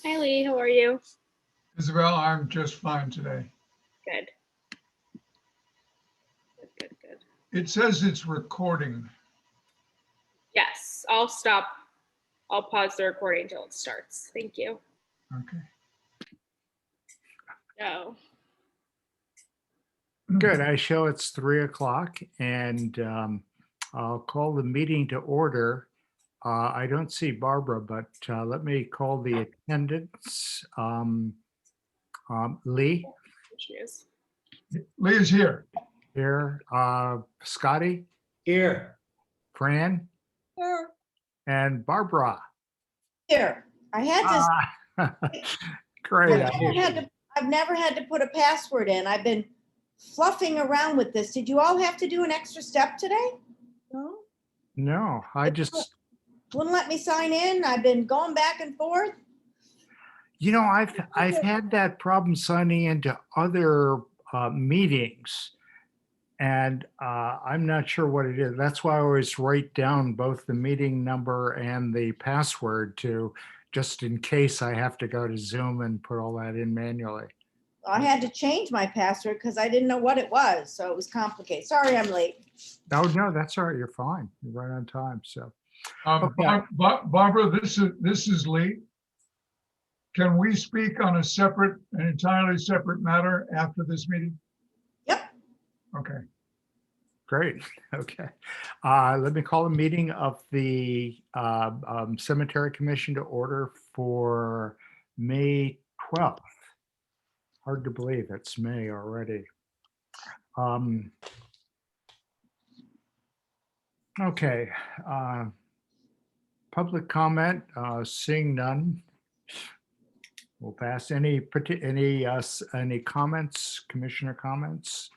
Hi Lee, how are you? Isabel, I'm just fine today. Good. Good. It says it's recording. Yes, I'll stop. I'll pause the recording until it starts. Thank you. Okay. Oh, Good. I show it's 3 o'clock and I'll call the meeting to order. I don't see Barbara, but let me call the attendance. Lee there she is. Lee is here. here, Scotty, Here. Fran, Here. and Barbara. Here, I had to. Great. I've never had to put a password in. I've been fluffing around with this. Did you all have to do an extra step today? No. No, I just, Wouldn't let me sign in. I've been going back and forth. you know, I've had that problem signing into other meetings, and I'm not sure what it is. That's why I always write down both the meeting number and the password to, just in case I have to go to Zoom and put all that in manually. I had to change my password because I didn't know what it was, so it was complicated. Sorry, I'm late. Oh, no, that's all right. You're fine. You're right on time. So, Barbara, this is Lee. Can we speak on an entirely separate matter after this meeting? Yep. Okay. great. Okay. Let me call the meeting of the Cemetery Commission to order for May 12th. Hard to believe it's May already. Okay. Public comment, seeing none. We'll pass. Any comments, commissioner comments?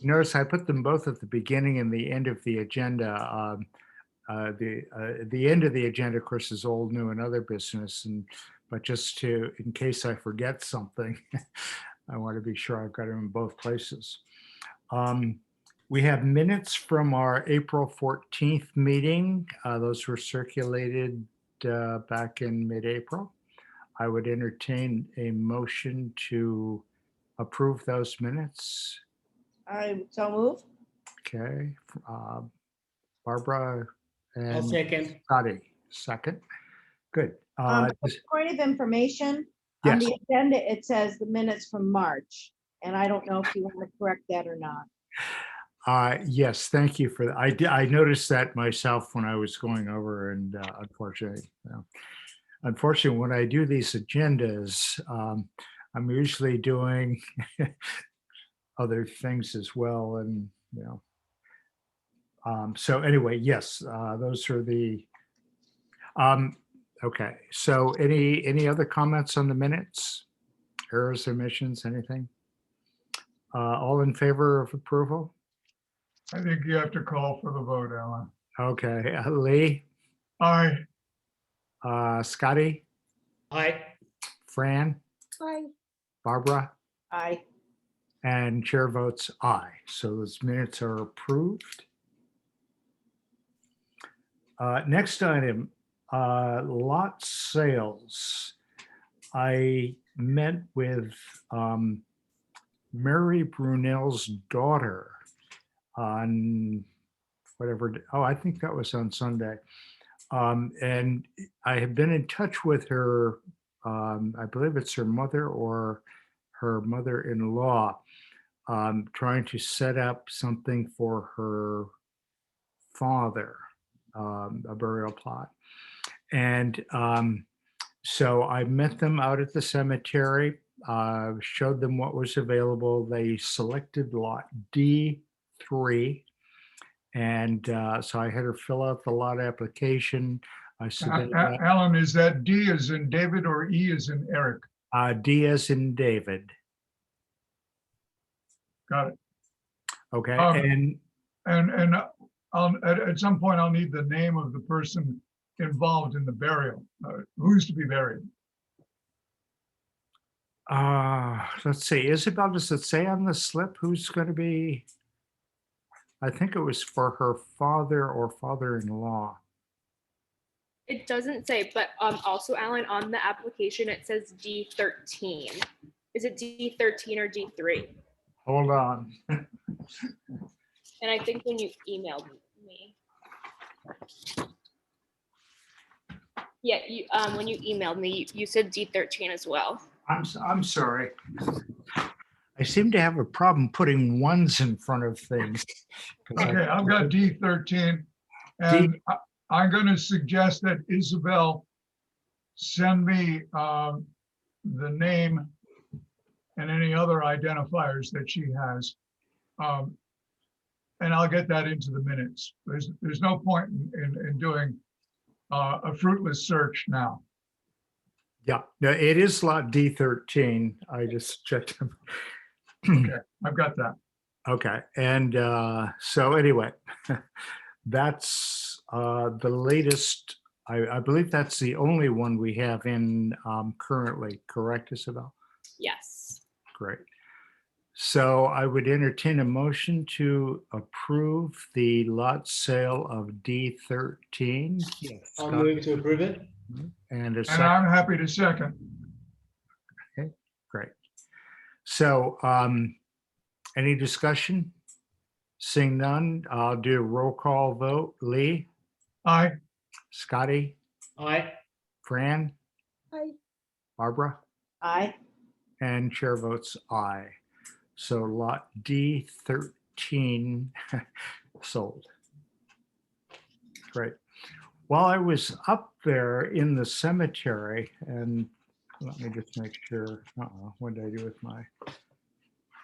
Notice I put them both at the beginning and the end of the agenda. The end of the agenda, of course, is old, new, and other business. But just in case I forget something, I want to be sure I've got them in both places. We have minutes from our April 14th meeting. Those were circulated back in mid-April. I would entertain a motion to approve those minutes. I so move. Okay. Barbara I'll and second. Scotty, second. Good. Point of information, on Yes. the agenda, it says the minutes from March, and I don't know if you want to correct that or not. Yes, thank you for that. I noticed that myself when I was going over, and unfortunately, when I do these agendas, I'm usually doing other things as well, and so anyway, yes, those are the. Okay, so any other comments on the minutes, errors, omissions, anything? All in favor of approval? I think you have to call for the vote, Alan. Okay, Lee, Aye. Scotty, Aye. Fran, Aye. Barbara, Aye. and chair votes aye. So those minutes are approved. Next item, lot sales. I met with Mary Brunel's daughter on whatever, I think that was on Sunday. And I have been in touch with her, I believe it's her mother or her mother-in-law, trying to set up something for her father, a burial plot. And so I met them out at the cemetery, showed them what was available. They selected lot D3. And so I had her fill out the lot application. I submitted that. Alan, is that D as in David or E as in Eric? D as in David. Got it. Okay. And at some point I'll need the name of the person involved in the burial. Who's to be buried? Let's see, Isabel, does it say on the slip who's going to be? I think it was for her father or father-in-law. It doesn't say, but also, Alan, on the application, it says D13. Is it D13 or D3? Hold on. And I think when you emailed me. Yeah, when you emailed me, you said D13 as well. I'm sorry. I seem to have a problem putting ones in front of things. 'Cause Okay, I've got D13. And I'm going to suggest that Isabel send me the name and any other identifiers that she has. And I'll get that into the minutes. There's no point in doing a fruitless search now. Yeah, no, it is lot D13. I just checked them. Okay, I've got that. Okay, and so anyway, that's the latest. I believe that's the only one we have in currently, correct, Isabel? Yes. Great. So I would entertain a motion to approve the lot sale of D13. Yes, I'll Scott, move to approve it. and a And second. I'm happy to second. Great. So any discussion? Seeing none, I'll do a roll call vote. Lee, Aye. Scotty, Aye. Fran, Aye. Barbara, Aye. and chair votes aye. So lot D13 sold. Great. While I was up there in the cemetery, and let me just make sure, what did I do with my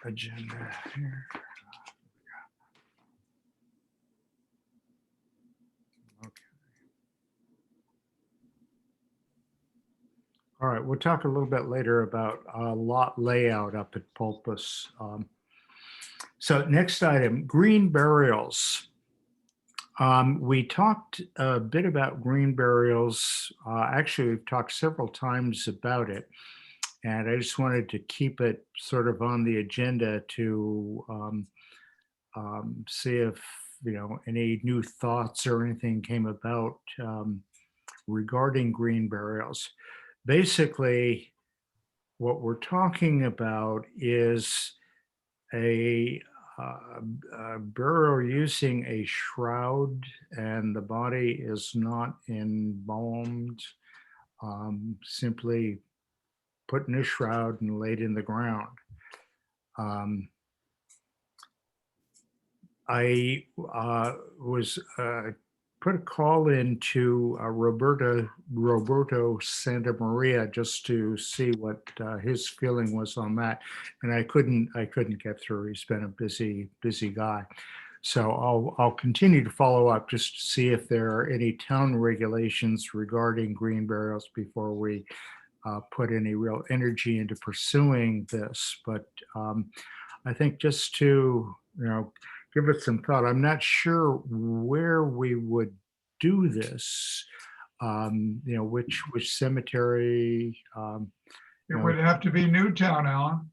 agenda here? Okay. All right, we'll talk a little bit later about lot layout up at Pulpus. So next item, green burials. We talked a bit about green burials. Actually, we've talked several times about it. And I just wanted to keep it sort of on the agenda to see if, any new thoughts or anything came about regarding green burials. Basically, what we're talking about is a burial using a shroud, and the body is not embalmed, simply put in a shroud and laid in the ground. I was put a call into Roberto Santa Maria just to see what his feeling was on that, and I couldn't get through. He's been a busy guy, so I'll continue to follow up just to see if there are any town regulations regarding green burials before we put any real energy into pursuing this. But I think just to give it some thought. I'm not sure where we would do this. Which cemetery. It would have to be Newtown, Alan.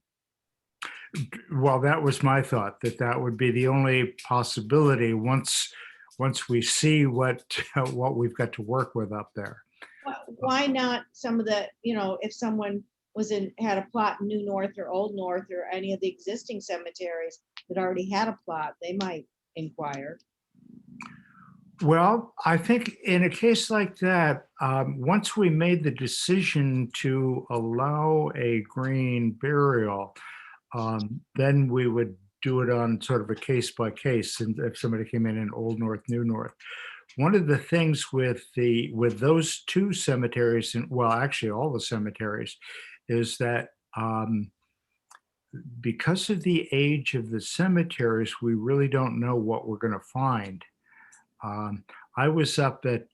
Well, that was my thought, that would be the only possibility once we see what we've got to work with up there. Why not some of the, if someone had a plot in New North or Old North or any of the existing cemeteries that already had a plot, they might inquire. Well, I think in a case like that, once we made the decision to allow a green burial, then we would do it on sort of a case by case. And if somebody came in Old North, New North, one of the things with those two cemeteries, and well, actually all the cemeteries, is that because of the age of the cemeteries, we really don't know what we're going to find. I was up at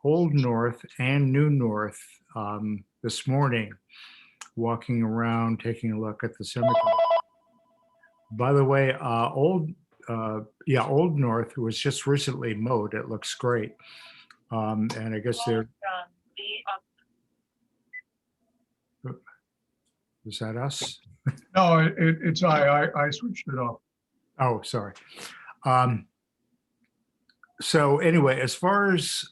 Old North and New North this morning, walking around, taking a look at the cemetery. By the way, Old North was just recently mowed. It looks great. And I guess they're. Is that us? No, it's I switched it off. Oh, sorry. So anyway, as far as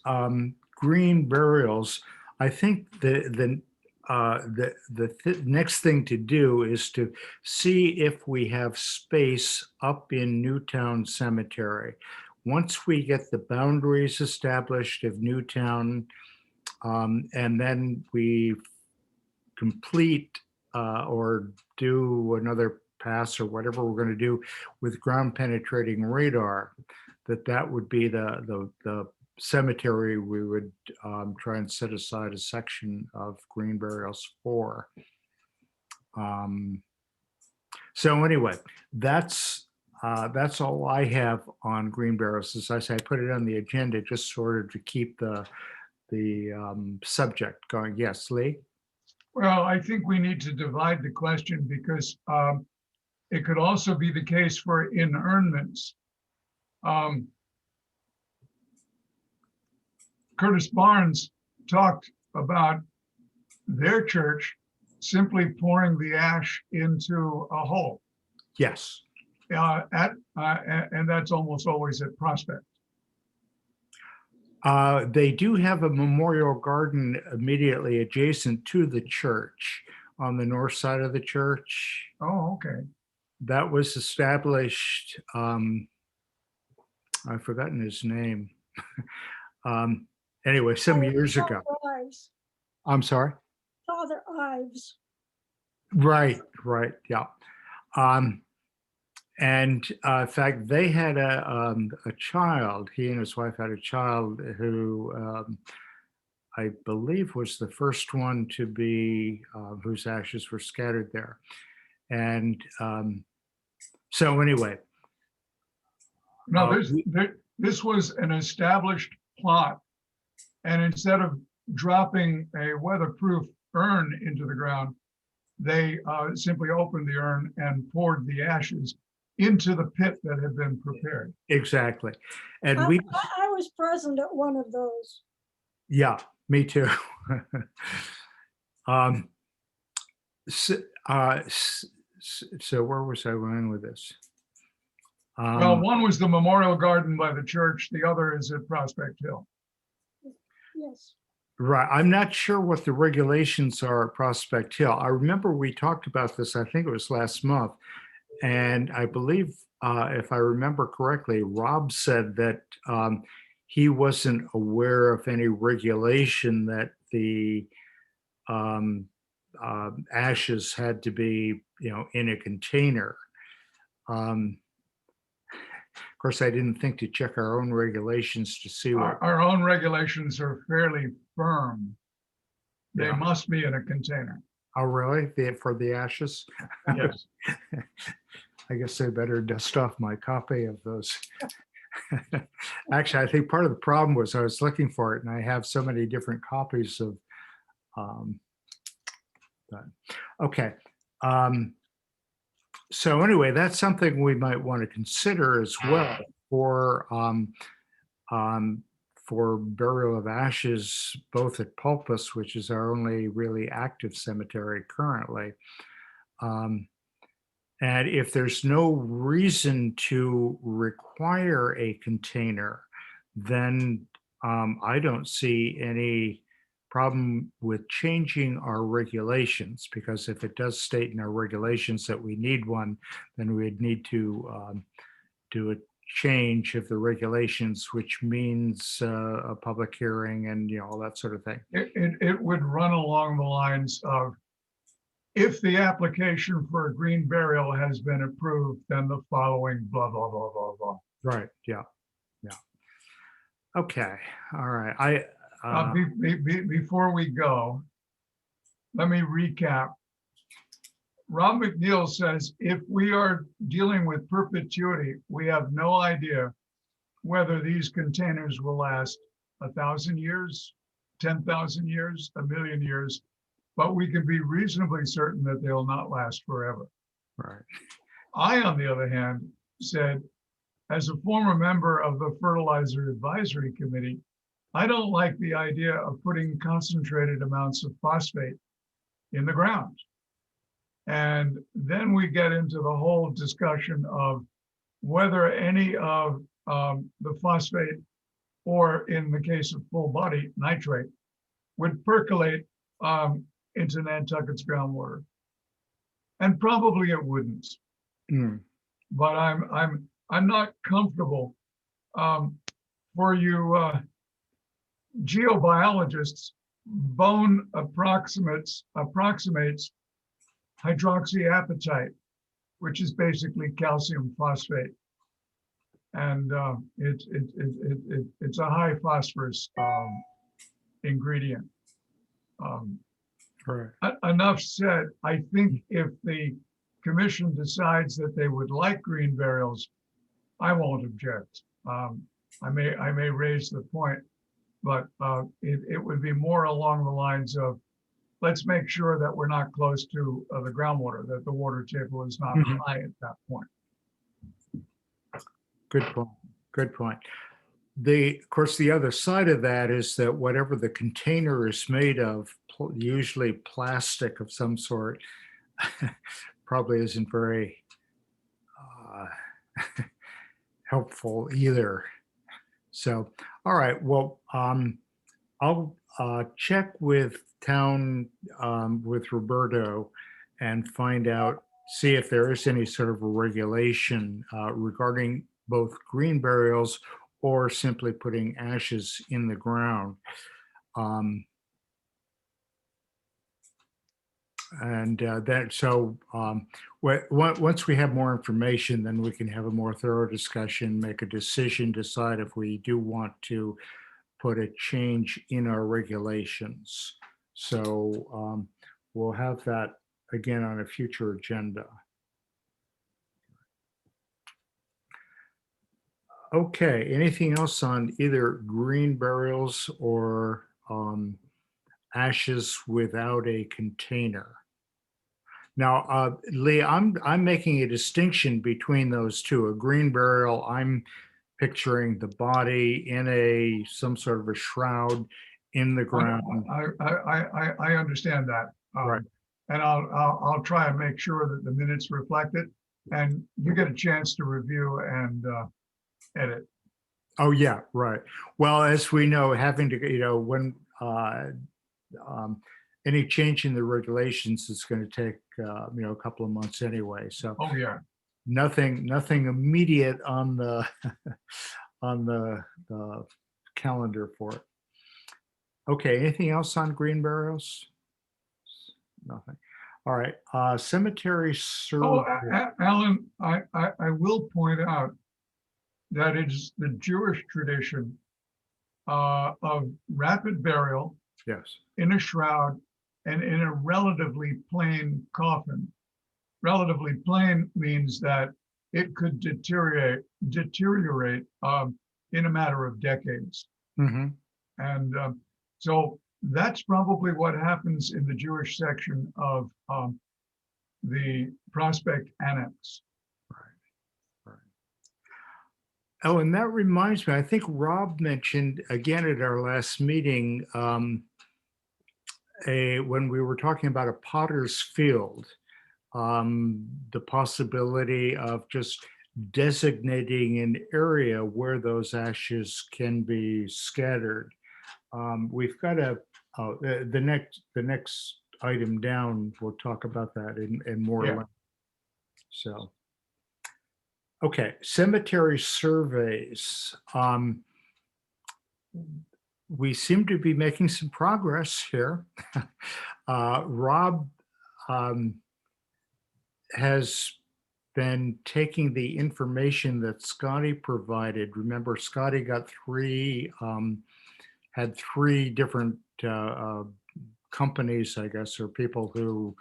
green burials, I think next thing to do is to see if we have space up in Newtown Cemetery. Once we get the boundaries established of Newtown, and then we complete or do another pass or whatever we're going to do with ground penetrating radar, that would be the cemetery we would try and set aside a section of green burials for. So anyway, that's all I have on green burials. As I say, I put it on the agenda just sort of to keep the subject going. Yes, Lee? Well, I think we need to divide the question because it could also be the case for inurnments. Curtis Barnes talked about their church simply pouring the ash into a hole. Yes. And that's almost always at Prospect. They do have a memorial garden immediately adjacent to the church on the north side of the church. Oh, okay. That was established, I've forgotten his name. Anyway, some years ago. Ives. I'm sorry? Father Ives. Right, yeah. And in fact, they had a child. He and his wife had a child who I believe was the first one to be, whose ashes were scattered there. And so anyway. No, this was an established plot. And instead of dropping a weatherproof urn into the ground, they simply opened the urn and poured the ashes into the pit that had been prepared. Exactly. And I was present at one of those. Yeah, me too. So where was I going with this? Well, one was the memorial garden by the church. The other is at Prospect Hill. Yes. Right. I'm not sure what the regulations are at Prospect Hill. I remember we talked about this, I think it was last month. And I believe, if I remember correctly, Rob said that he wasn't aware of any regulation that the ashes had to be, in a container. Of course, I didn't think to check our own regulations to see what. Our own regulations are fairly firm. They Yeah. must be in a container. Oh, really? For the ashes? Yes. I guess I better dust off my copy of those. Actually, I think part of the problem was I was looking for it and I have so many different copies of that. Okay. So anyway, that's something we might want to consider as well for burial of ashes, both at Pulpus, which is our only really active cemetery currently. And if there's no reason to require a container, then I don't see any problem with changing our regulations, because if it does state in our regulations that we need one, then we'd need to do a change of the regulations, which means a public hearing and all that sort of thing. It would run along the lines of, if the application for a green burial has been approved, then the following blah, blah, blah, blah, blah. Right, yeah. Okay, all right. Before we go, let me recap. Rob McNeil says, if we are dealing with perpetuity, we have no idea whether these containers will last 1,000 years, 10,000 years, 1,000,000 years, but we can be reasonably certain that they'll not last forever. Right. I, on the other hand, said, as a former member of the Fertilizer Advisory Committee, I don't like the idea of putting concentrated amounts of phosphate in the ground. And then we get into the whole discussion of whether any of the phosphate or in the case of full body nitrate, would percolate into Nantucket's groundwater. And probably it wouldn't, Mm, but I'm not comfortable. For you geobiologists, bone approximates hydroxyapatite, which is basically calcium phosphate, and it's a high phosphorus ingredient. right. Enough said. I think if the commission decides that they would like green burials, I won't object. I may raise the point, but it would be more along the lines of, let's make sure that we're not close to the groundwater, that the water table is not Mhm. high at that point. Good point. Good point. Of course, the other side of that is that whatever the container is made of, usually plastic of some sort, probably isn't very uh, helpful either. So, all right. Well, I'll check with town with Roberto and find out, see if there is any sort of a regulation regarding both green burials or simply putting ashes in the ground. Once we have more information, then we can have a more thorough discussion, make a decision, decide if we do want to put a change in our regulations. So we'll have that again on a future agenda. Okay, anything else on either green burials or ashes without a container? Now, Lee, I'm making a distinction between those two. A green burial, I'm picturing the body in some sort of a shroud in the ground. I understand that. Right. And I'll try and make sure that the minutes reflect it, and you get a chance to review and edit. Oh, yeah, right. Well, as we know, having to, when any change in the regulations is going to take, a couple of months anyway. So Oh, yeah. nothing immediate on the on the calendar for it. Okay, anything else on green burials? Nothing. All right, cemetery Oh, survey. Alan, I will point out that it's the Jewish tradition of rapid burial Yes. in a shroud and in a relatively plain coffin. Relatively plain means that it could deteriorate in a matter of decades. Mm-hmm. And so that's probably what happens in the Jewish section of the Prospect Annex. Oh, and that reminds me, I think Rob mentioned again at our last meeting, when we were talking about a potter's field, the possibility of just designating an area where those ashes can be scattered. We've got the next item down, we'll talk about that in more Yeah. length. So, okay, cemetery surveys. We seem to be making some progress here. Rob has been taking the information that Scotty provided. Remember, Scotty got had three different companies, I guess, or people who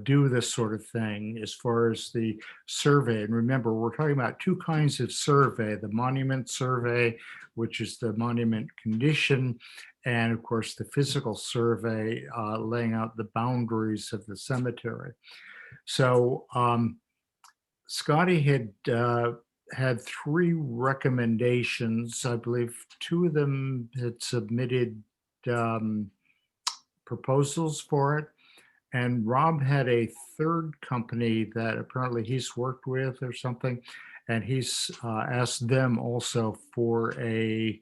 do this sort of thing as far as the survey. And remember, we're talking about two kinds of survey: the monument survey, which is the monument condition, and of course the physical survey laying out the boundaries of the cemetery. So Scotty had three recommendations. I believe two of them had submitted proposals for it. And Rob had a third company that apparently he's worked with or something. And he's asked them also for a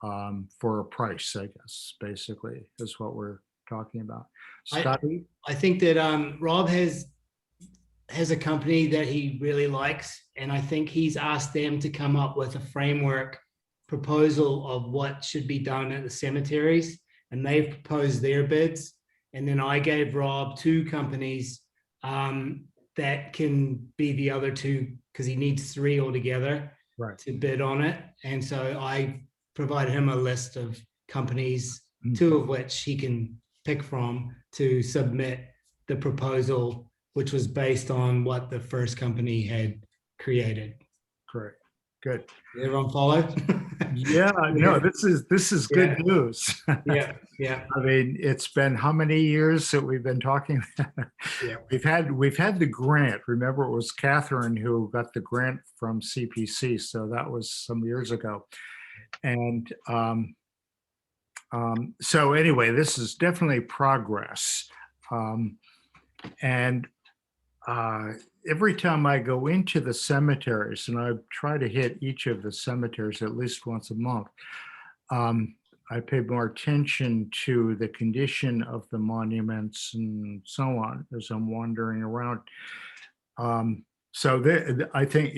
for a price, I guess, basically, is what we're talking about. I- Scotty? I think that Rob has a company that he really likes, and I think he's asked them to come up with a framework proposal of what should be done at the cemeteries, and they've proposed their bids. And then I gave Rob 2 companies that can be the other 2, because he needs 3 altogether Right. to bid on it. And so I provided him a list of companies, Mm. 2 of which he can pick from to submit the proposal, which was based on what the first company had created. Great, good. Did everyone follow? Yeah, no, this is good Yeah. news. Yeah, yeah, I mean, it's been how many years that we've been talking? yeah. We've had the grant. Remember, it was Catherine who got the grant from CPC, so that was some years ago. And so anyway, this is definitely progress. And every time I go into the cemeteries, and I try to hit each of the cemeteries at least once a month, I pay more attention to the condition of the monuments and so on as I'm wandering around. So I think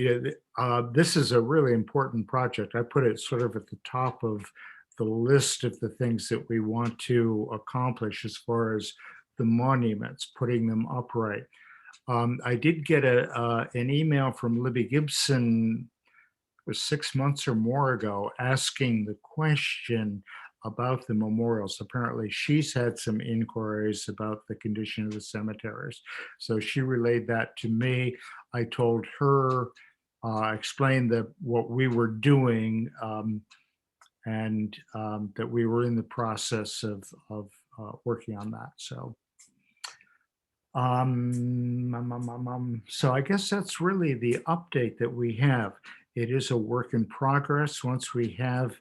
this is a really important project. I put it sort of at the top of the list of the things that we want to accomplish as far as the monuments, putting them upright. I did get an email from Libby Gibson, it was 6 months or more ago, asking the question about the memorials. Apparently she's had some inquiries about the condition of the cemeteries. So she relayed that to me. I told her, explained what we were doing, and that we were in the process of working on that. So so I guess that's really the update that we have. It is a work in progress. Once we have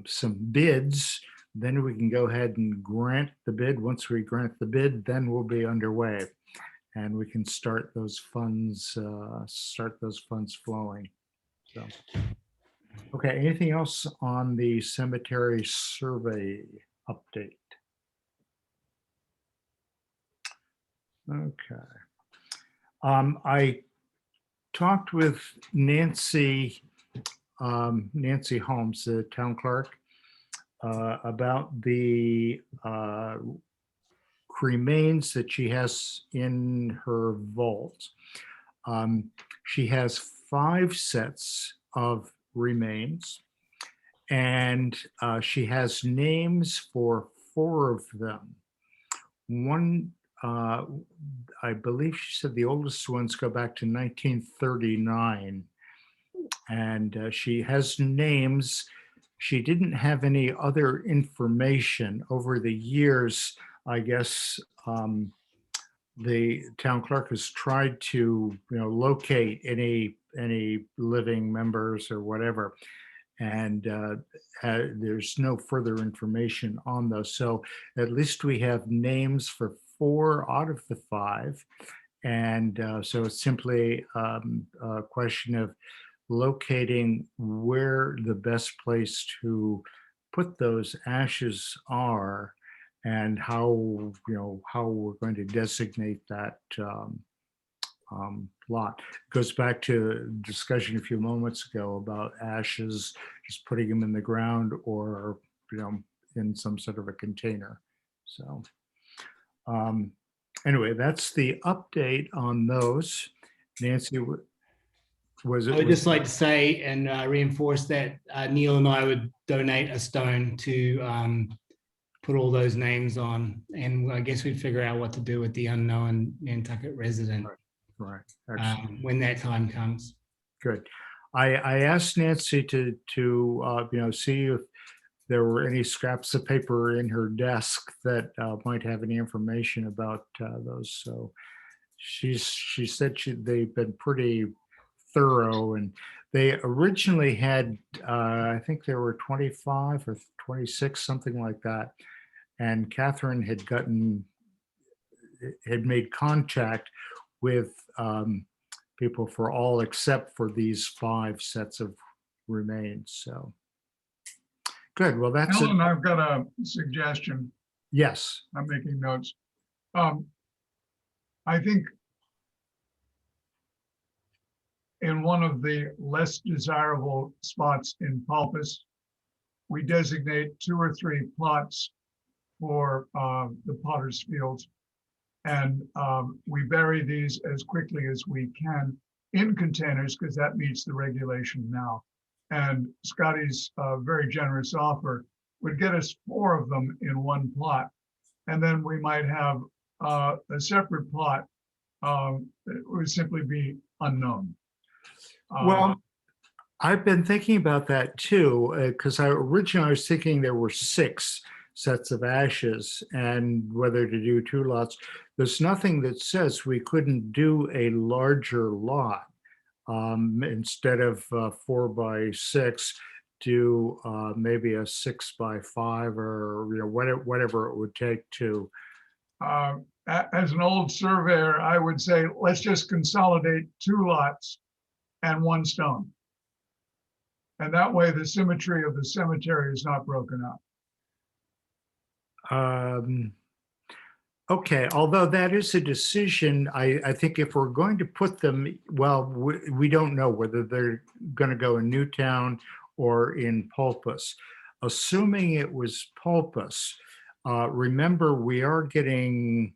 some bids, then we can go ahead and grant the bid. Once we grant the bid, then we'll be underway, and we can start those funds flowing. So, okay, anything else on the cemetery survey update? Okay. I talked with Nancy Holmes, the town clerk, about the remains that she has in her vault. She has 5 sets of remains, and she has names for 4 of them. One, I believe she said the oldest ones go back to 1939, and she has names. She didn't have any other information over the years. I guess the town clerk has tried to, locate any living members or whatever, and there's no further information on those. So at least we have names for 4 out of the 5, and so it's simply a question of locating where the best place to put those ashes are, and how we're going to designate that lot. It goes back to a discussion a few moments ago about ashes, just putting them in the ground or in some sort of a container. So anyway, that's the update on those. Nancy, was it? I would just like to say and reinforce that Neil and I would donate a stone to put all those names on, and I guess we'd figure out what to do with the unknown Nantucket resident. Right. Excellent. When that time comes. Good. I asked Nancy to see if there were any scraps of paper in her desk that might have any information about those. So she said they've been pretty thorough, and they originally had I think there were 25 or 26, something like that. And Catherine had made contact with people for all except for these 5 sets of remains. So Good. Well, that's it. Ellen, I've got a suggestion. Yes. I'm making notes. I think in one of the less desirable spots in Pulpus, we designate 2 or 3 plots for the Potter's Fields. And we bury these as quickly as we can in containers because that meets the regulation now. And Scotty's very generous offer would get us 4 of them in one plot. And then we might have a separate plot that would simply be unknown. Well, I've been thinking about that too, because originally I was thinking there were 6 sets of ashes and whether to do 2 lots. There's nothing that says we couldn't do a larger lot instead of 4 by 6, do maybe a 6 by 5 or whatever it would take to. As an old surveyor, I would say, let's just consolidate 2 lots and 1 stone. And that way the symmetry of the cemetery is not broken up. Okay, although that is a decision, I think if we're going to put them, well, we don't know whether they're going to go in Newtown or in Pulpus. Assuming it was Pulpus, remember we are getting,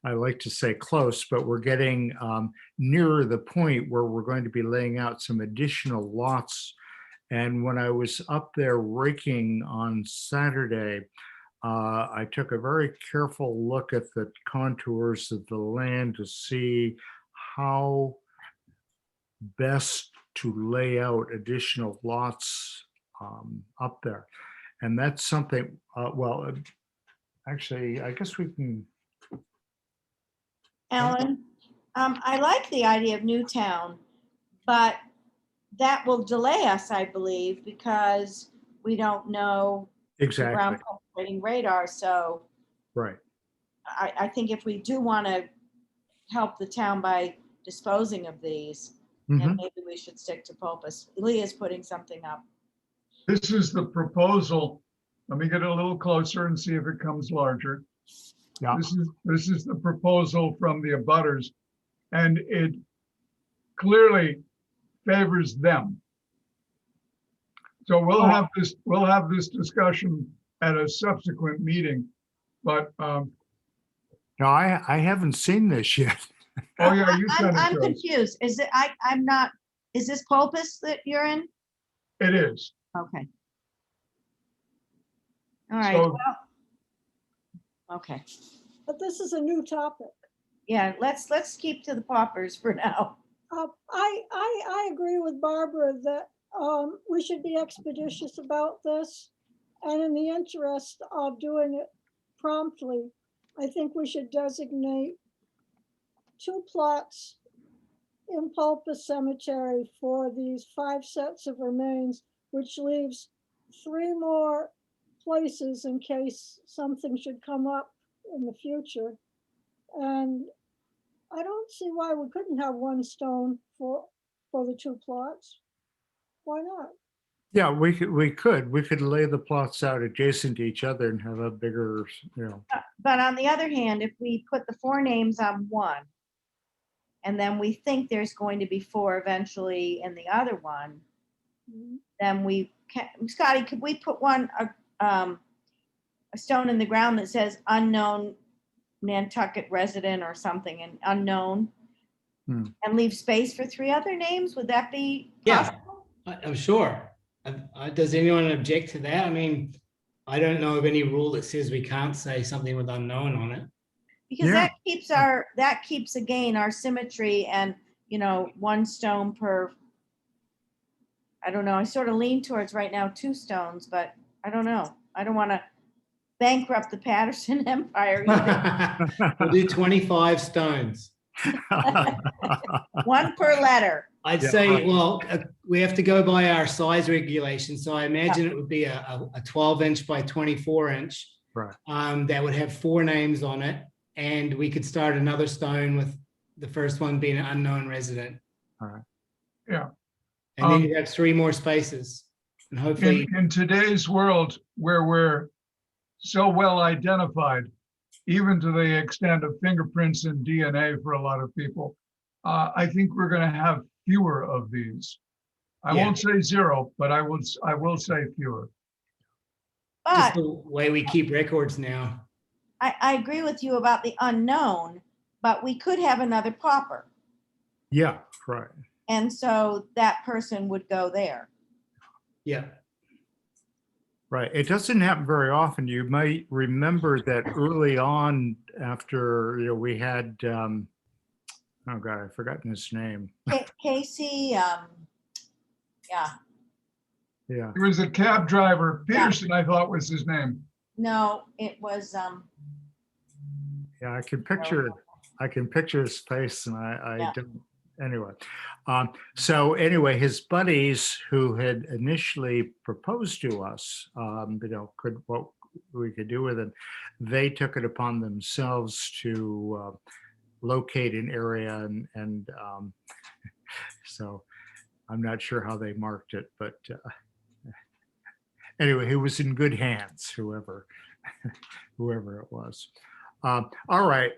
I like to say close, but we're getting nearer the point where we're going to be laying out some additional lots. And when I was up there raking on Saturday, I took a very careful look at the contours of the land to see how best to lay out additional lots up there. And that's something, well, actually, I guess we can. Alan, I like the idea of Newtown, but that will delay us, I believe, because we don't know the Exactly, ground penetrating radar. So right. I think if we do want to help the town by disposing of these, Mhm. and maybe we should stick to Pulpus. Leah's putting something up. This is the proposal. Let me get a little closer and see if it comes larger. Yeah. This is the proposal from the abutters, and it clearly favors them. So we'll have this discussion at a subsequent meeting, but No, I haven't seen this yet. oh yeah, you sent I'm it to us. confused. Is it, I'm not, is this Pulpus that you're in? It is. Okay. All right, So- well, okay. But this is a new topic. Yeah, let's keep to the paupers for now. I agree with Barbara that we should be expeditious about this. And in the interest of doing it promptly, I think we should designate 2 plots in Pulpus Cemetery for these 5 sets of remains, which leaves 3 more places in case something should come up in the future. And I don't see why we couldn't have 1 stone for the 2 plots. Why not? Yeah, we could lay the plots out adjacent to each other and have a bigger, But on the other hand, if we put the 4 names on one, and then we think there's going to be 4 eventually in the other one, Mhm. then we can, Scotty, could we put a stone in the ground that says unknown Nantucket resident or something, and unknown, and leave space for 3 other names? Would that be Yeah. possible? I'm sure. Does anyone object to that? I mean, I don't know of any rule that says we can't say something with unknown on it. Because Yeah. that keeps again our symmetry and, 1 stone per, I don't know, I sort of lean towards right now 2 stones, but I don't know. I don't want to bankrupt the Patterson Empire either. We'll do 25 stones. 1 per letter. I'd Yeah, say, right. well, we have to go by our size regulation. So I imagine it would be a 12-inch by 24-inch. Right. That would have 4 names on it. And we could start another stone with the first one being an unknown resident. All right. Yeah. And then you have 3 more spaces. And hopefully, In today's world where we're so well identified, even to the extent of fingerprints and DNA for a lot of people, I think we're going to have fewer of these. I Yeah. won't say zero, but I will say fewer. just But the way we keep records now. I agree with you about the unknown, but we could have another pauper. Yeah, right. And so that person would go there. Yeah. Right. It doesn't happen very often. You might remember that early on after, we had, oh God, I've forgotten his name. Casey, yeah, Yeah. He was a cab driver. Peterson, I thought was his name. no, it was, Yeah, I can picture his face and I Yeah. didn't, anyway. So anyway, his buddies who had initially proposed to us, what we could do with it, they took it upon themselves to locate an area and so I'm not sure how they marked it, but anyway, he was in good hands, whoever it was. All right.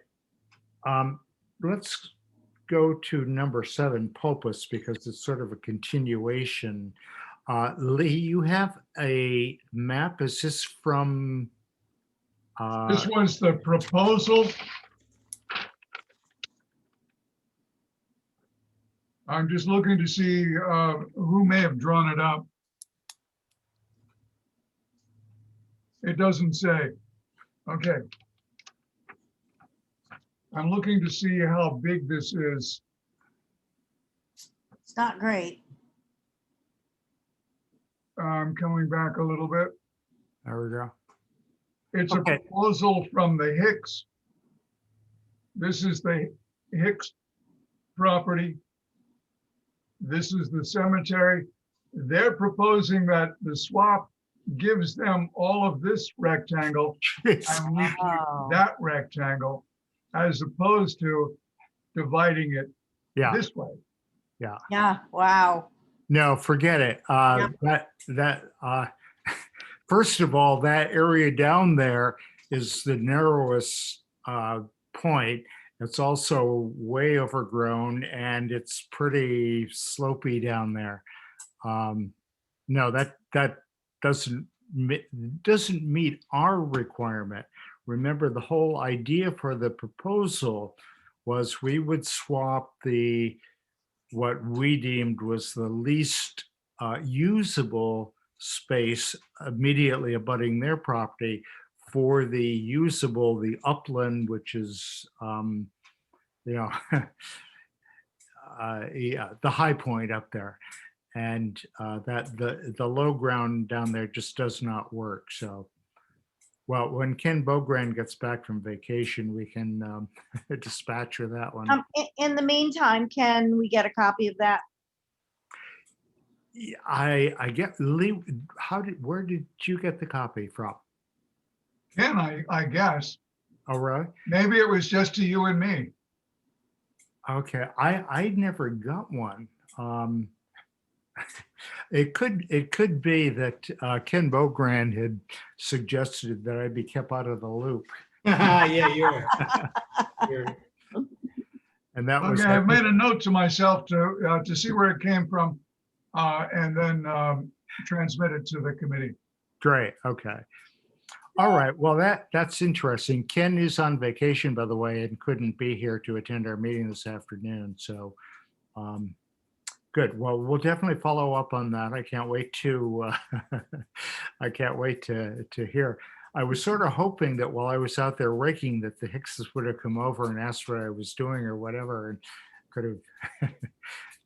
Let's go to number 7, Pulpus, because it's sort of a continuation. Lee, you have a map. Is this from? This was the proposal. I'm just looking to see who may have drawn it up. It doesn't say. Okay. I'm looking to see how big this is. it's not great. I'm coming back a little bit. There we go. It's Okay. a proposal from the Hicks. This is the Hicks property. This is the cemetery. They're proposing that the swap gives them all of this rectangle and we keep Wow. that rectangle, as opposed to dividing it Yeah. this way. Yeah, wow. No, forget it. First of all, that area down there is the narrowest point. It's also way overgrown and it's pretty slopey down there. No, that doesn't meet our requirement. Remember, the whole idea for the proposal was we would swap what we deemed was the least usable space immediately abutting their property for the upland, which is, yeah, the high point up there. And that the low ground down there just does not work. So, well, when Ken Bogrand gets back from vacation, we can dispatch her that one. In the meantime, can we get a copy of that? I get Lee. Where did you get the copy from? Ken, I guess. Oh, really? Maybe it was just to you and me. Okay, I never got one. It could be that Ken Bogrand had suggested that I be kept out of the loop, Yeah, you're and that was Okay, I've made a note to myself to see where it came from and then transmit it to the committee. great. Okay. All right. Well, that's interesting. Ken is on vacation, by the way, and couldn't be here to attend our meeting this afternoon. So, good. Well, we'll definitely follow up on that. I can't wait to hear. I was sort of hoping that while I was out there raking, that the Hickses would have come over and asked what I was doing or whatever, and could have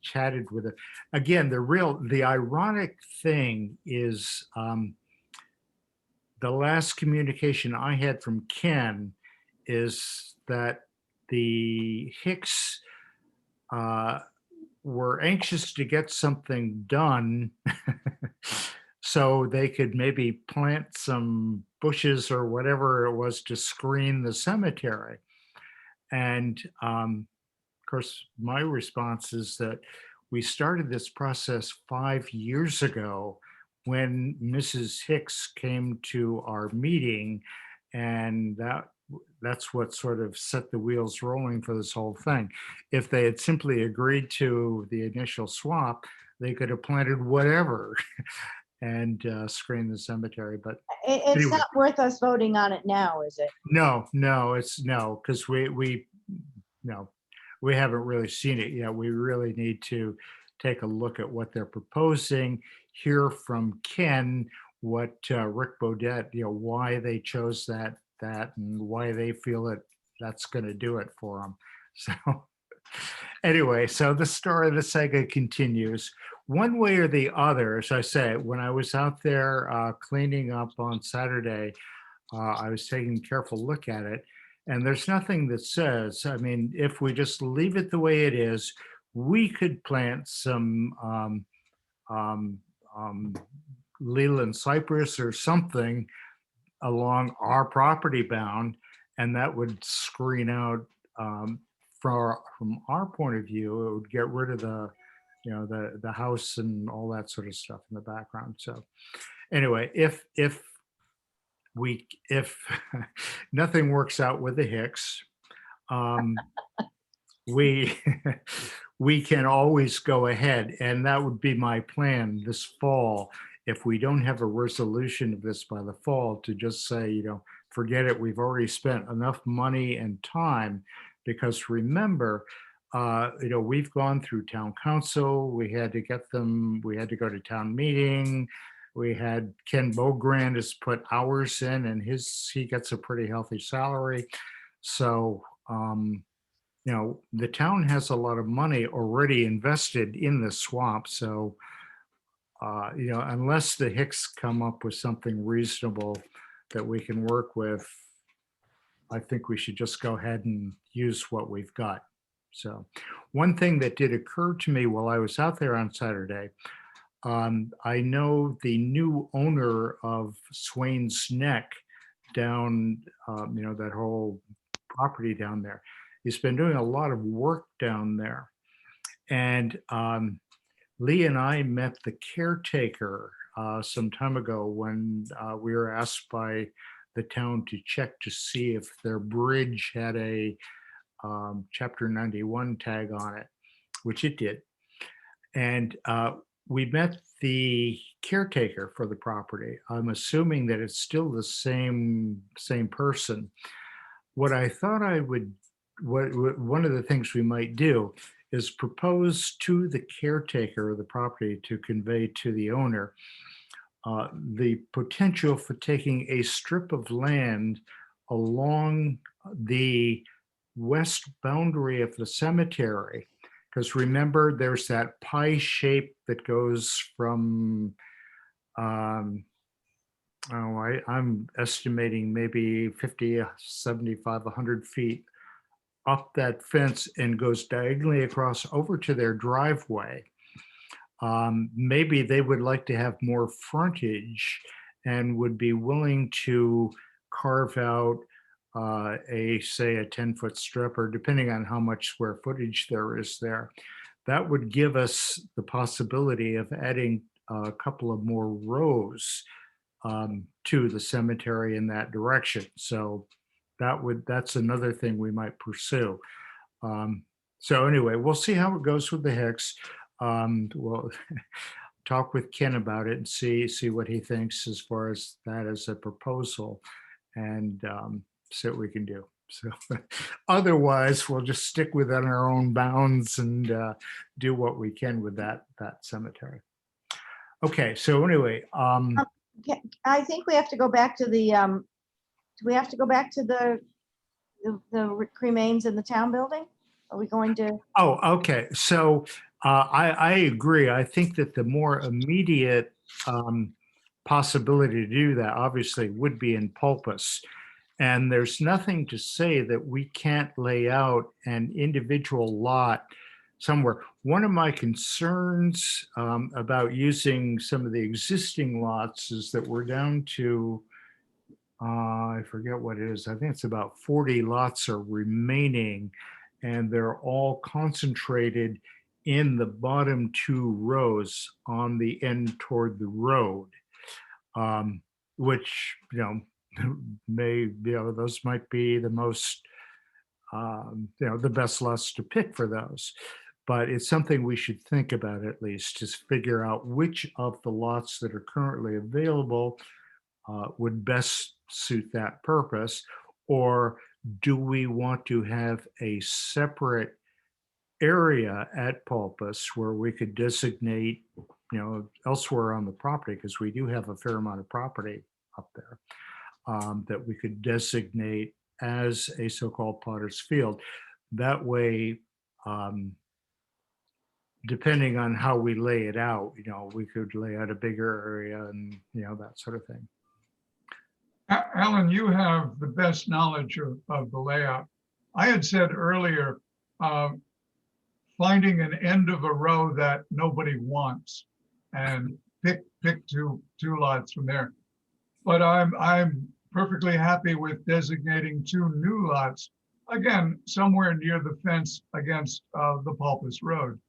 chatted with it. Again, the ironic thing is, the last communication I had from Ken is that the Hicks were anxious to get something done so they could maybe plant some bushes or whatever it was to screen the cemetery. And of course, my response is that we started this process 5 years ago when Mrs. Hicks came to our meeting, and that's what sort of set the wheels rolling for this whole thing. If they had simply agreed to the initial swap, they could have planted whatever and screened the cemetery. But It's anyway. not worth us voting on it now, is it? No, it's no, because no, we haven't really seen it yet. We really need to take a look at what they're proposing, hear from Ken, what Rick Bodett, why they chose that, and why they feel that that's going to do it for them. So anyway, so the story of the saga continues. One way or the other, as I say, when I was out there cleaning up on Saturday, I was taking a careful look at it, and there's nothing that says, I mean, if we just leave it the way it is, we could plant some Leland cypress or something along our property bound, and that would screen out, from our point of view, it would get rid of the house and all that sort of stuff in the background. So anyway, if nothing works out with the Hicks, we we can always go ahead, and that would be my plan this fall. If we don't have a resolution of this by the fall, to just say, forget it, we've already spent enough money and time, because remember, we've gone through town council, we had to go to town meeting. We had Ken Bogrand has put hours in, and he gets a pretty healthy salary. So, the town has a lot of money already invested in the swamp. So, unless the Hicks come up with something reasonable that we can work with, I think we should just go ahead and use what we've got. So one thing that did occur to me while I was out there on Saturday, I know the new owner of Swain's Neck down, that whole property down there. He's been doing a lot of work down there. And Lee and I met the caretaker some time ago when we were asked by the town to check to see if their bridge had a Chapter 91 tag on it, which it did. And we met the caretaker for the property. I'm assuming that it's still the same person. What I thought one of the things we might do is propose to the caretaker of the property to convey to the owner the potential for taking a strip of land along the west boundary of the cemetery. Because remember, there's that pie shape that goes from, I'm estimating maybe 50, 75, 100 feet up that fence and goes diagonally across over to their driveway. Maybe they would like to have more frontage and would be willing to carve out say a 10-foot strip, or depending on how much square footage there is there. That would give us the possibility of adding a couple of more rows to the cemetery in that direction. So that's another thing we might pursue. So anyway, we'll see how it goes with the Hicks. We'll talk with Ken about it and see what he thinks as far as that as a proposal, and see what we can do. So otherwise, we'll just stick within our own bounds and do what we can with that cemetery. Okay, so anyway, I think we have to go back to the, do we have to go back to the cremains in the town building? Are we going to? Oh, okay. So I agree. I think that the more immediate possibility to do that obviously would be in Pulpus. And there's nothing to say that we can't lay out an individual lot somewhere. One of my concerns about using some of the existing lots is that we're down to, I forget what it is. I think it's about 40 lots are remaining, and they're all concentrated in the bottom two rows on the end toward the road, which, those might be the most, the best lots to pick for those. But it's something we should think about at least, to figure out which of the lots that are currently available would best suit that purpose. Or do we want to have a separate area at Pulpus where we could designate, elsewhere on the property, because we do have a fair amount of property up there, that we could designate as a so-called Potter's Field. That way, depending on how we lay it out, we could lay out a bigger area and, that sort of thing. Alan, you have the best knowledge of the layout. I had said earlier, finding an end of a row that nobody wants and pick two lots from there. But I'm perfectly happy with designating two new lots, again, somewhere near the fence against the Pulpus Road.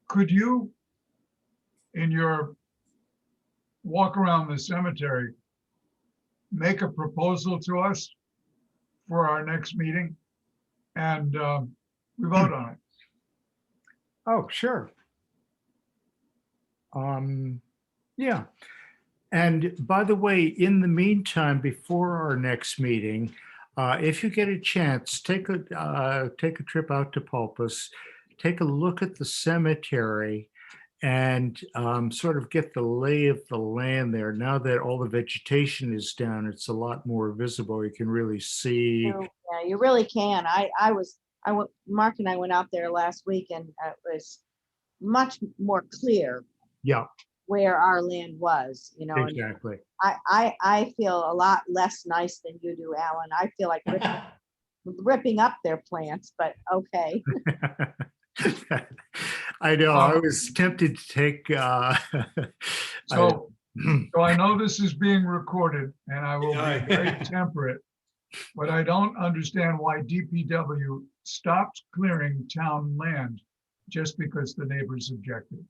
Could you, in your walk around the cemetery, make a proposal to us for our next meeting, and we vote on it? Oh, sure. Yeah. And by the way, in the meantime, before our next meeting, if you get a chance, take a trip out to Pulpus, take a look at the cemetery, and sort of get the lay of the land there. Now that all the vegetation is down, it's a lot more visible. You can really see. Yeah, you really can. Mark and I went out there last week, and it was much more clear. Yeah, where our land was, and exactly. I feel a lot less nice than you do, Alan. I feel like ripping up their plants, but okay. I know. I was tempted to take. So I know this is being recorded, and I will be very temperate, but I don't understand why DPW stopped clearing town land just because the neighbors objected.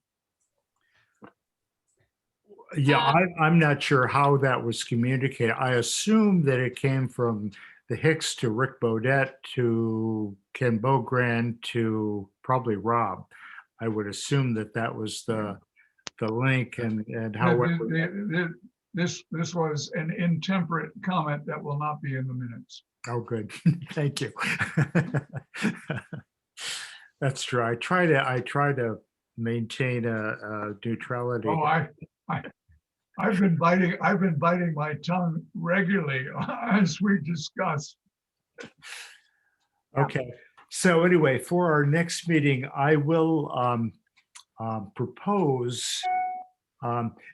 Yeah, I'm not sure how that was communicated. I assume that it came from the Hicks to Rick Bodette to Ken Bogrand to probably Rob. I would assume that was the link, and however. This was an intemperate comment that will not be in the minutes. Oh, good. Thank you. That's true. I try to maintain a neutrality. Oh, I've been biting my tongue regularly as we discuss. Okay. So anyway, for our next meeting, I will propose,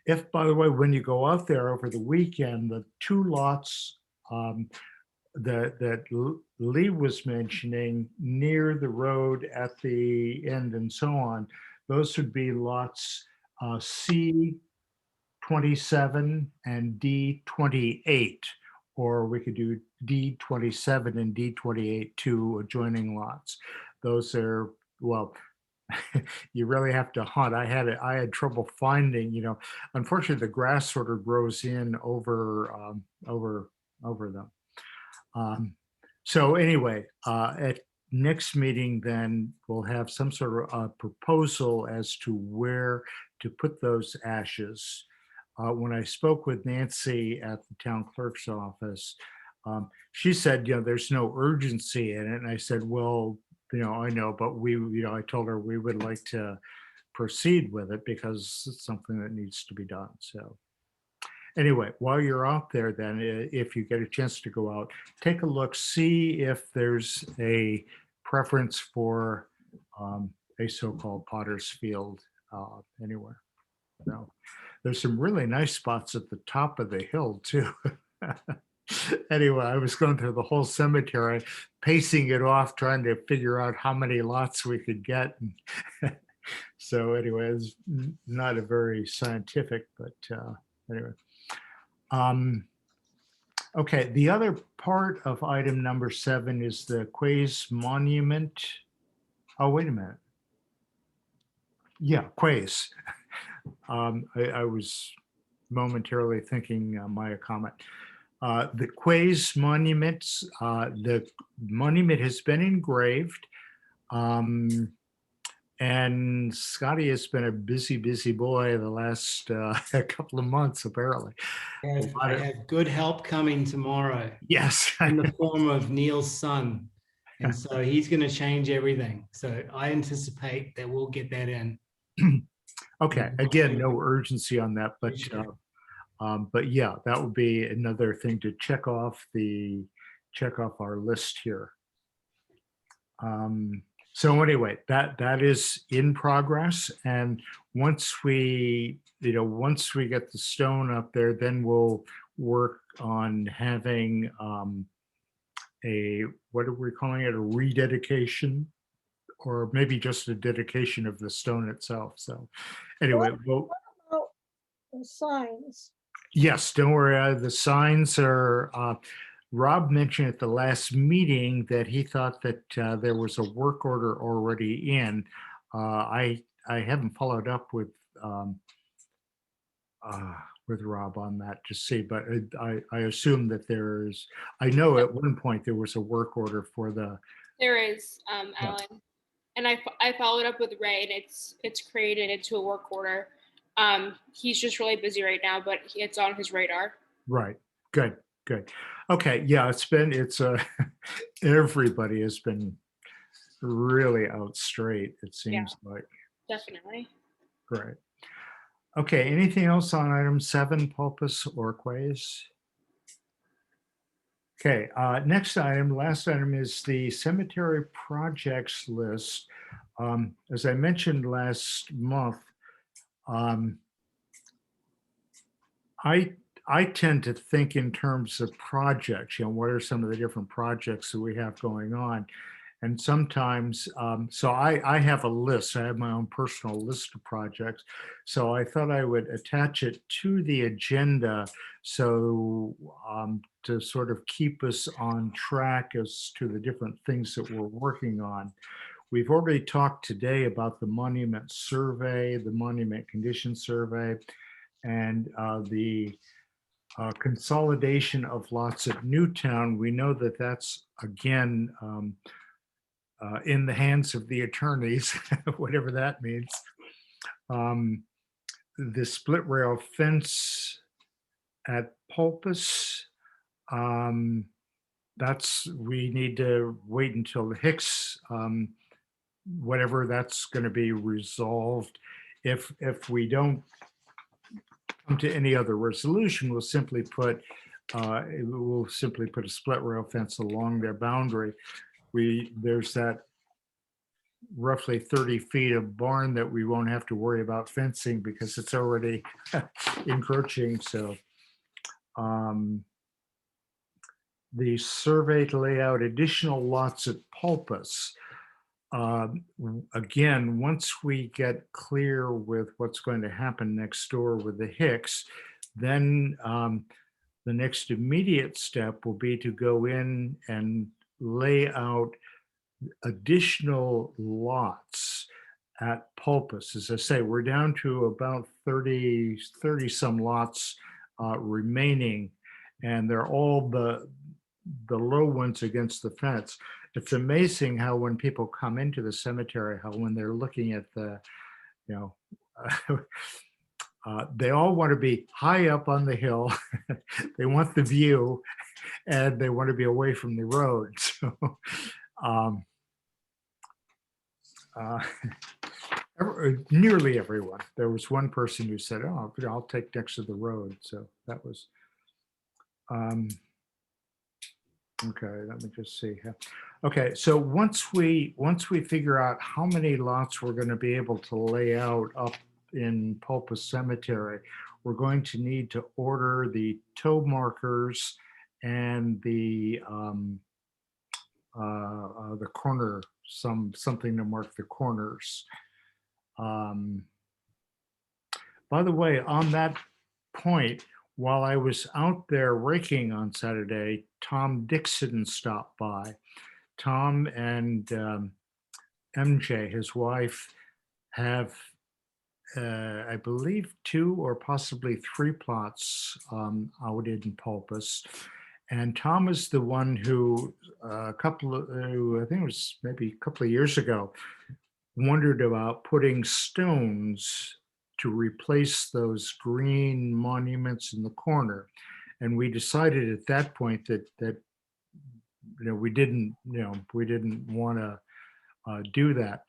if, by the way, when you go out there over the weekend, the two lots that Lee was mentioning near the road at the end and so on, those would be lots C27 and D28, or we could do D27 and D28, two adjoining lots. Those are, well, you really have to hunt. I had trouble finding, unfortunately the grass sort of grows in over them. So anyway, at next meeting, then we'll have some sort of proposal as to where to put those ashes. When I spoke with Nancy at the town clerk's office, she said, there's no urgency in it. And I said, well, I know, but I told her we would like to proceed with it because it's something that needs to be done. So anyway, while you're out there, then if you get a chance to go out, take a look, see if there's a preference for a so-called Potter's Field anywhere. So there's some really nice spots at the top of the hill too. Anyway, I was going through the whole cemetery, pacing it off, trying to figure out how many lots we could get. So anyway, it's not a very scientific, but anyway. Okay, the other part of item number 7 is the Quays Monument Oh, wait a minute. Yeah, Quays. I was momentarily thinking Maya Comet. The Quays monuments, the monument has been engraved. And Scotty has been a busy, busy boy the last couple of months, apparently. I have good help coming tomorrow Yes. in the form of Neil's son. And so he's going to change everything. So I anticipate that we'll get that in. Okay. Again, no urgency on that, Appreciate it. but yeah, that would be another thing to check off our list here. So anyway, that is in progress, and once we get the stone up there, then we'll work on having what are we calling it, a rededication, or maybe just a dedication of the stone itself. So anyway, well, About the signs. yes, don't worry. The signs are, Rob mentioned at the last meeting that he thought that there was a work order already in. I haven't followed up with Rob on that to see, but I assume that I know at one point there was a work order for the. There is, Alan, and I followed up with Ray, and it's created into a work order. He's just really busy right now, but it's on his radar. Right. Good. Okay. Yeah, everybody has been really out straight, it seems like. Definitely. Great. Okay. Anything else on item 7, Pulpus or Quays? Okay. Last item is the cemetery projects list. As I mentioned last month, I tend to think in terms of projects, what are some of the different projects that we have going on? And sometimes, so I have a list, I have my own personal list of projects. So I thought I would attach it to the agenda. So to sort of keep us on track as to the different things that we're working on. We've already talked today about the monument survey, the monument condition survey, and the consolidation of lots at Newtown. We know that that's again in the hands of the attorneys, whatever that means. The split rail fence at Pulpus, we need to wait until the Hicks, whatever that's going to be resolved. If we don't come to any other resolution, we'll simply put a split rail fence along their boundary. There's that roughly 30 feet of barn that we won't have to worry about fencing because it's already encroaching. So the survey to lay out additional lots at Pulpus. Again, once we get clear with what's going to happen next door with the Hicks, then the next immediate step will be to go in and lay out additional lots at Pulpus. As I say, we're down to about 30 some lots remaining, and they're all the low ones against the fence. It's amazing how when people come into the cemetery, how when they're looking at the, they all want to be high up on the hill. They want the view, and they want to be away from the road. So, nearly everyone. There was one person who said, "Oh, I'll take next to the road." So that was. Okay, let me just see. Okay, so once we figure out how many lots we're going to be able to lay out up in Pulpus Cemetery, we're going to need to order the toe markers and the corner, something to mark the corners. By the way, on that point, while I was out there raking on Saturday, Tom Dixon stopped by. Tom and MJ, his wife, have, I believe, 2 or possibly 3 plots out in Pulpus. And Tom is the one who, I think it was maybe a couple of years ago, wondered about putting stones to replace those green monuments in the corner. And we decided at that point that we didn't want to do that.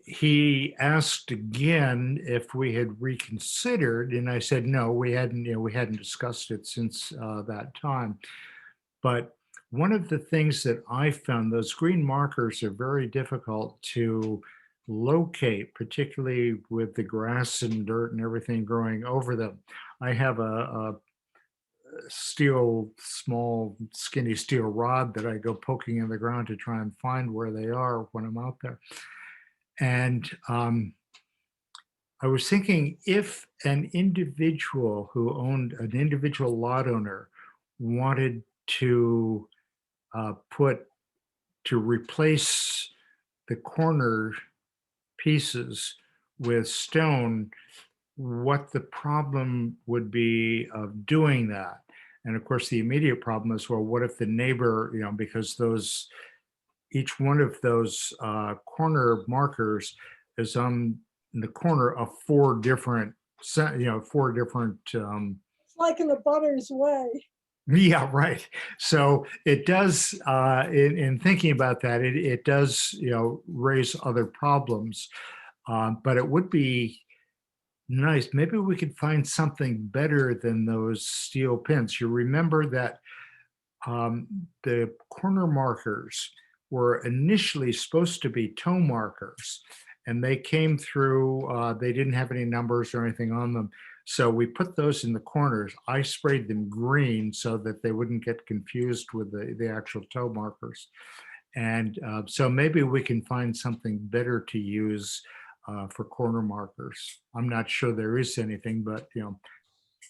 He asked again if we had reconsidered, and I said no, we hadn't discussed it since that time. But one of the things that I found, those green markers are very difficult to locate, particularly with the grass and dirt and everything growing over them. I have a small skinny steel rod that I go poking in the ground to try and find where they are when I'm out there. And I was thinking, if an individual an individual lot owner wanted to replace the corner pieces with stone, what the problem would be of doing that. And of course, the immediate problem is, well, what if the neighbor, because each one of those corner markers is on the corner of 4 different, 4 different. It's like in the Butter's Way. Yeah, right. So it does, in thinking about that, it does, raise other problems. But it would be nice. Maybe we could find something better than those steel pins. You remember that the corner markers were initially supposed to be toe markers, and they came through, they didn't have any numbers or anything on them. So we put those in the corners. I sprayed them green so that they wouldn't get confused with the actual toe markers. And so maybe we can find something better to use for corner markers. I'm not sure there is anything, but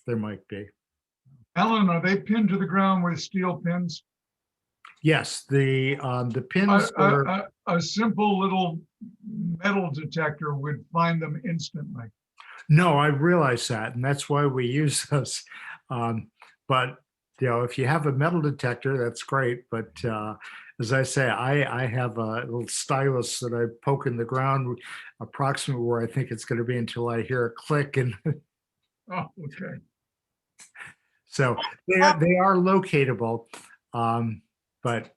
there might be. Alan, are they pinned to the ground with steel pins? Yes, the pins are. A simple little metal detector would find them instantly. No, I realize that, and that's why we use those. But if you have a metal detector, that's great. But as I say, I have a little stylus that I poke in the ground approximately where I think it's going to be until I hear a click. And Oh, okay. so they are locatable, but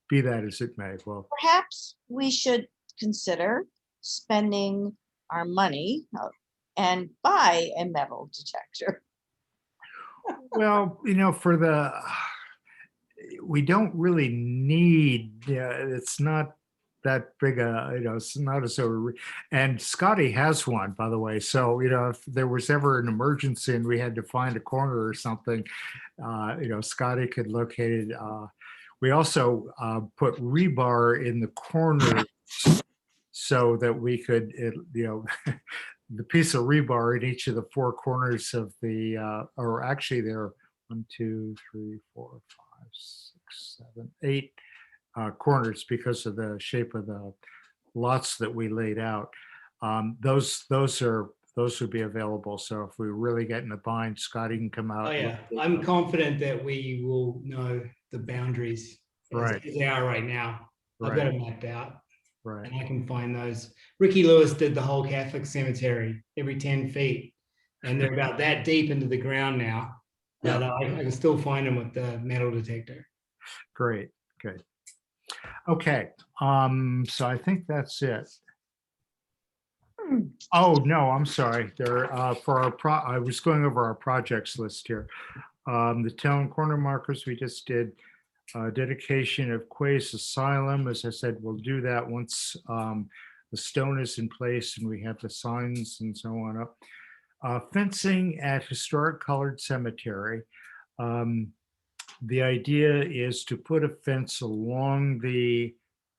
be that as it may. Well, Perhaps we should consider spending our money and buy a metal detector. well, we don't really need, it's not that big it's not and Scotty has one, by the way. So, if there was ever an emergency and we had to find a corner or something, Scotty could locate it. We also put rebar in the corner so that we could, the piece of rebar in each of the 4 corners of the, or actually there are 1, 2, 3, 4, 5, 6, 7, 8 corners because of the shape of the lots that we laid out. Those would be available. So if we really get in a bind, Scotty can come out. Oh yeah, I'm confident that we will know the boundaries Right. as they are right now. I've got it mapped out. Right. And I can find those. Ricky Lewis did the whole Catholic cemetery every 10 feet. And they're about that deep into the ground now. But I can still find them with the metal detector. Great. Good. Okay. So I think that's it. Oh, no, I'm sorry. There, for our I was going over our projects list here. The town corner markers, we just did dedication of Quays Asylum. As I said, we'll do that once the stone is in place and we have the signs and so on up. Fencing at Historic Colored Cemetery. The idea is to put a fence along the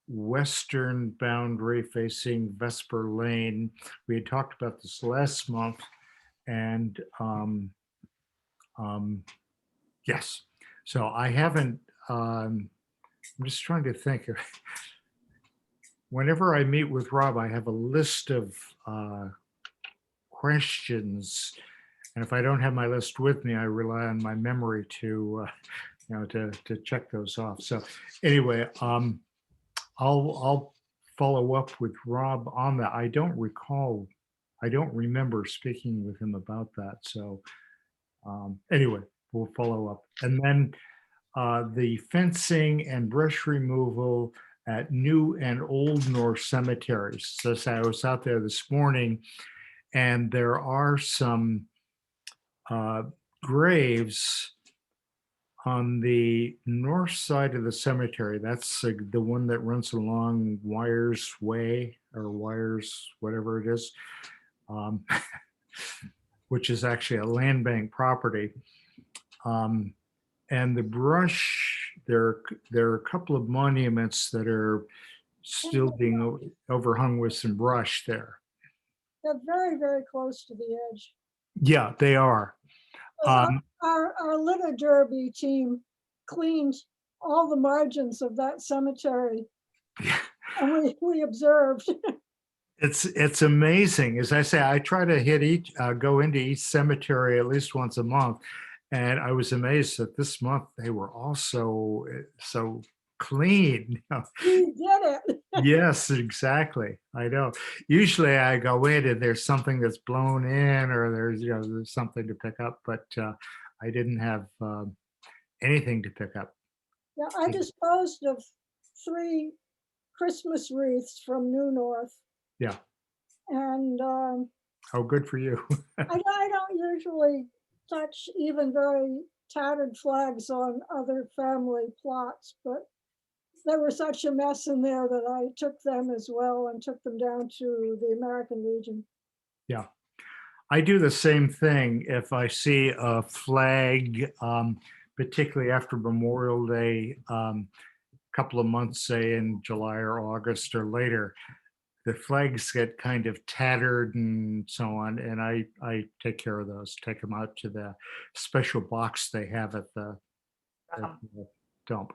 western boundary facing Vesper Lane. We had talked about this last month, and yes, so I haven't I'm just trying to think. Whenever I meet with Rob, I have a list of questions. And if I don't have my list with me, I rely on my memory to, to check those off. So anyway, I'll follow up with Rob on that. I don't remember speaking with him about that. So anyway, we'll follow up. And then the fencing and brush removal at New and Old North cemeteries. So I was out there this morning, and there are some graves on the north side of the cemetery. That's the one that runs along Wires Way, or Wires, whatever it is, which is actually a land bank property. And the brush, there are a couple of monuments that are still being overhung with some brush there. They're very, very close to the edge. Yeah, they are. Our litter derby team cleaned all the margins of that cemetery. And we observed. It's amazing. As I say, I try to go into each cemetery at least once a month. And I was amazed that this month they were all so clean. We did it. Yes, exactly. I know. Usually I go in and there's something that's blown in, or there's something to pick up, but I didn't have anything to pick up. Yeah, I disposed of 3 Christmas wreaths from New North. Yeah. And oh, good for you. I don't usually touch even very tattered flags on other family plots, but there was such a mess in there that I took them as well and took them down to the American Legion. Yeah, I do the same thing. If I see a flag, particularly after Memorial Day, a couple of months, say in July or August or later, the flags get kind of tattered and so on. And I take care of those, take them out to the special box they have at the dump.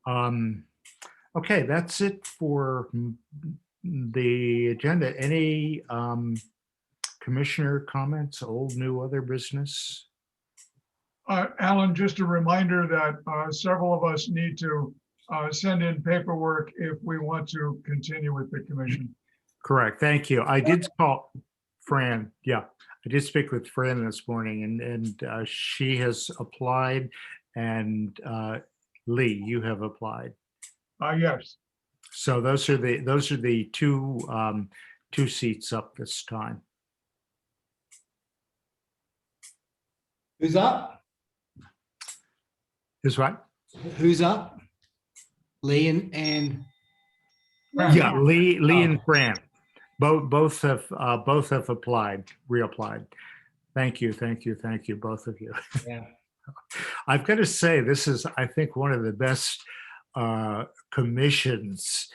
Okay, that's it for the agenda. Any commissioner comments, old, new, other business? Alan, just a reminder that several of us need to send in paperwork if we want to continue with the commission. Correct. Thank you. I did call Fran. Yeah, I did speak with Fran this morning, and she has applied, and Lee, you have applied. Yes. So those are the two seats up this time. Who's up? Is what? Who's up? Lee and Yeah, Lee and Fran, both have applied, reapplied. Thank you, both of you. yeah. I've got to say, this is, I think, one of the best commissions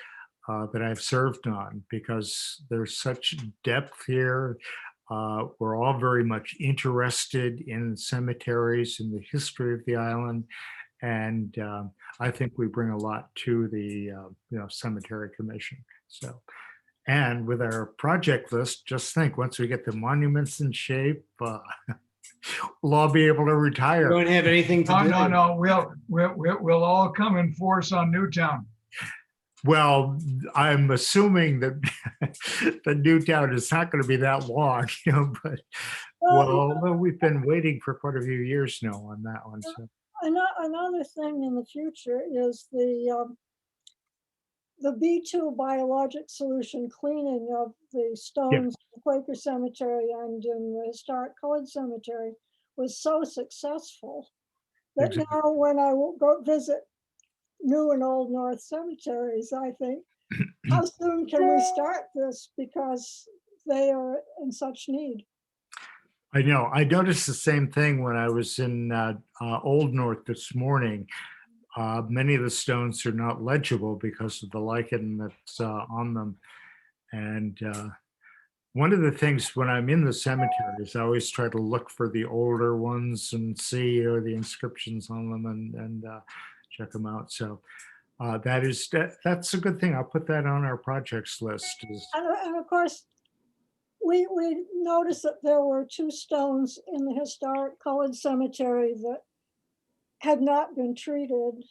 that I've served on, because there's such depth here. We're all very much interested in cemeteries and the history of the island. And I think we bring a lot to the cemetery commission. So, and with our project list, just think, once we get the monuments in shape, we'll all be able to retire. We don't have anything to do. No. We'll all come in force on Newtown. Well, I'm assuming that the Newtown is not going to be that long, but although we've been waiting for quite a few years now on that one. So. Another thing in the future is the B2 biologic solution cleaning of the stones in the Quaker Cemetery and in the Historic Colored Cemetery was so successful that now when I go visit New and Old North cemeteries, I think, how soon can we start this, because they are in such need. I know. I noticed the same thing when I was in Old North this morning. Many of the stones are not legible because of the lichen that's on them. And one of the things when I'm in the cemeteries, I always try to look for the older ones and see the inscriptions on them. And check them out. So that's a good thing. I'll put that on our projects list. And of course, we noticed that there were 2 stones in the historic colored cemetery that had not been treated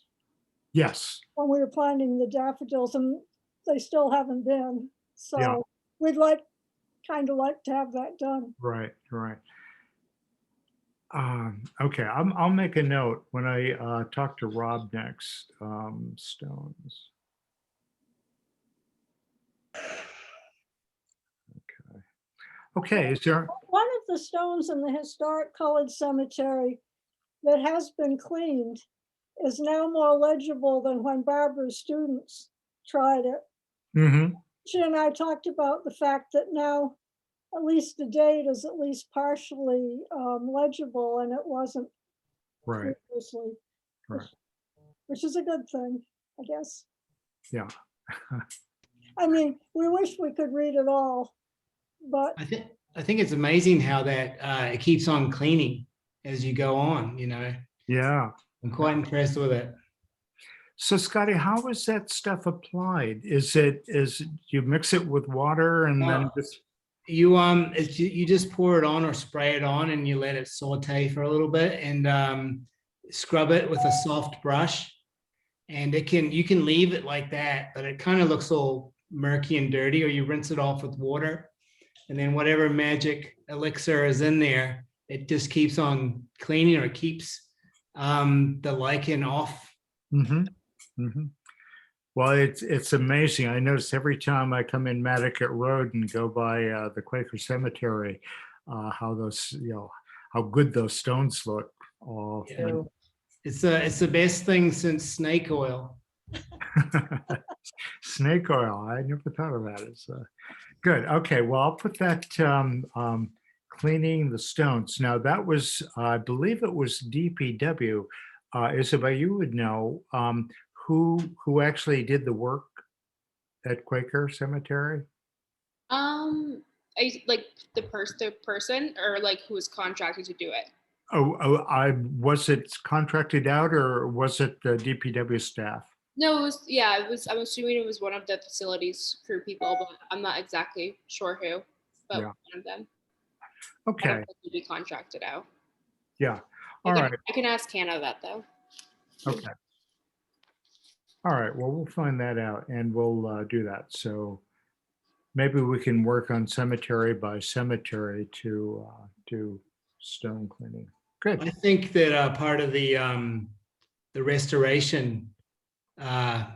Yes. when we were planting the daffodils, and they still haven't been. Yeah. So we'd kind of like to have that done. Right. Okay, I'll make a note when I talk to Rob next. Stones. Okay, is there? One of the stones in the historic colored cemetery that has been cleaned is now more legible than when Barbara's students tried it. Mm-hmm. She and I talked about the fact that now at least the date is at least partially legible, and it wasn't Right. previously, Right. which is a good thing, I guess. Yeah. I mean, we wish we could read it all, but I think it's amazing how that it keeps on cleaning as you go on, you know. Yeah. I'm quite impressed with it. So Scotty, how is that stuff applied? Is you mix it with water and then just You just pour it on or spray it on and you let it saute for a little bit and scrub it with a soft brush. And you can leave it like that, but it kind of looks all murky and dirty, or you rinse it off with water. And then whatever magic elixir is in there, it just keeps on cleaning, or it keeps the lichen off. Mm-hmm. Mm-hmm. Well, it's amazing. I notice every time I come in Matticat Road and go by the Quaker Cemetery, how those, how good those stones look. Oh, Yeah. It's the best thing since snake oil. Snake oil. I never thought of that. It's good. Okay. Well, I'll put that cleaning the stones. Now that was, I believe it was DPW. Isabel, you would know who actually did the work at Quaker Cemetery. Like the person, or like who was contracted to do it. Was it contracted out, or was it the DPW staff? No, it was. I'm assuming it was one of the facilities crew people, but I'm not exactly sure who. But Yeah. one of them. Okay. I don't think he'd be contracted out. Yeah. All right. I can ask Hannah that though. Okay. All right. Well, we'll find that out and we'll do that. So maybe we can work on cemetery by cemetery to do stone cleaning. Good. I think that part of the restoration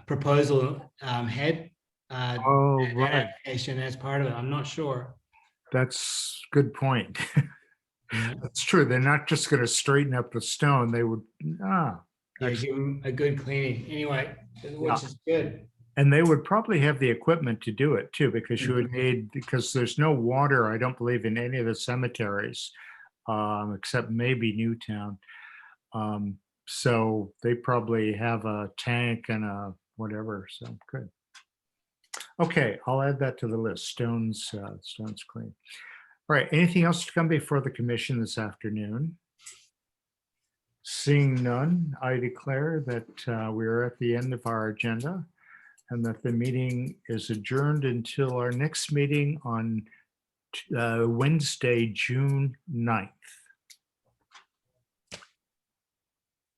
proposal had Oh, that right. application as part of it. I'm not sure. That's a good point. Yeah. That's true. They're not just going to straighten up the stone. They would, Yeah, give them a good cleaning anyway, which is good. and they would probably have the equipment to do it too, because you would need, because there's no water, I don't believe, in any of the cemeteries, except maybe Newtown. So they probably have a tank and a whatever. So good. Okay, I'll add that to the list. Stones clean. All right, anything else to come before the commission this afternoon? Seeing none, I declare that we are at the end of our agenda and that the meeting is adjourned until our next meeting on Wednesday, June 9th.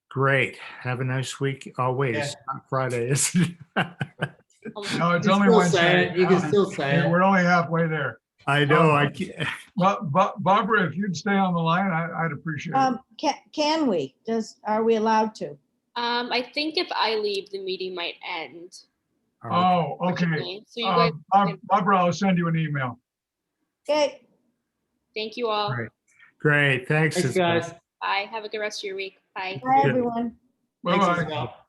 Great. Have a nice week. Oh, wait, Yeah. it's not Friday, is it? No, it's You only still say Wednesday. it. You can still say it. We're only halfway there. I know. I can't. But Barbara, if you'd stay on the line, I'd appreciate it. Can we? Are we allowed to? I think if I leave, the meeting might end. Oh, okay. So you guys, Barbara, I'll send you an email. Okay. thank you all. Great. Great. Thanks. Thanks, Isabel. guys. Bye. Have a good rest of your week. Bye. Bye, Yeah. everyone. Thanks, Bye-bye. Isabel.